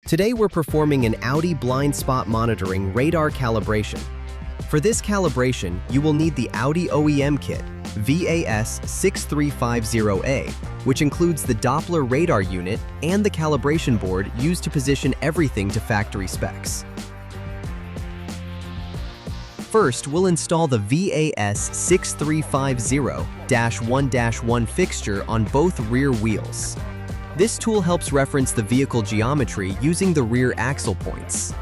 Today we're performing an Audi Blind Spot Monitoring radar calibration. For this calibration, you will need the Audi OEM kit, VAS6350A, which includes the Doppler radar unit and the calibration board used to position everything to factory specs. First, we'll install the VAS6350-1-1 fixture on both rear wheels. This tool helps reference the vehicle geometry using the rear axle points.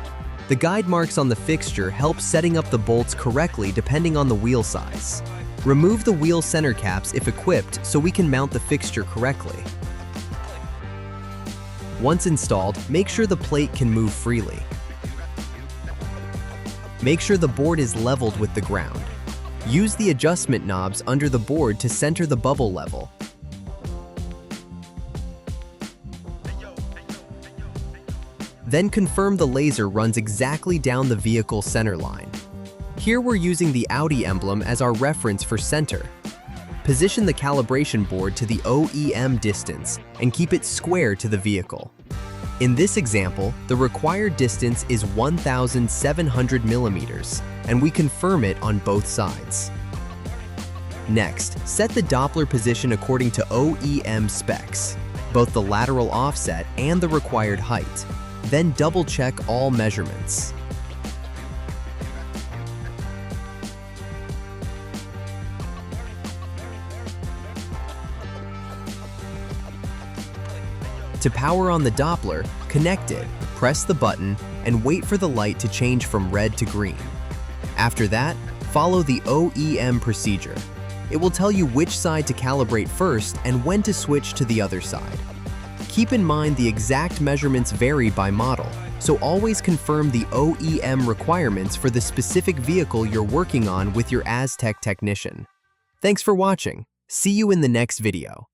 The guide marks on the fixture help setting up the bolts correctly depending on the wheel size. Remove the wheel center caps if equipped so we can mount the fixture correctly. Once installed, make sure the plate can move freely. Make sure the board is leveled with the ground. Use the adjustment knobs under the board to center the bubble level. Then confirm the laser runs exactly down the vehicle center line. Here we're using the Audi emblem as our reference for center. Position the calibration board to the OEM distance and keep it square to the vehicle. In this example, the required distance is 1,700 millimeters, and we confirm it on both sides. Next, set the Doppler position according to OEM specs, both the lateral offset and the required height. Then double-check all measurements. To power on the Doppler, connect it, press the button, and wait for the light to change from red to green. After that, follow the OEM procedure. It will tell you which side to calibrate first and when to switch to the other side. Keep in mind the exact measurements vary by model, so always confirm the OEM requirements for the specific vehicle you're working on with your asTech technician. Thanks for watching. See you in the next video.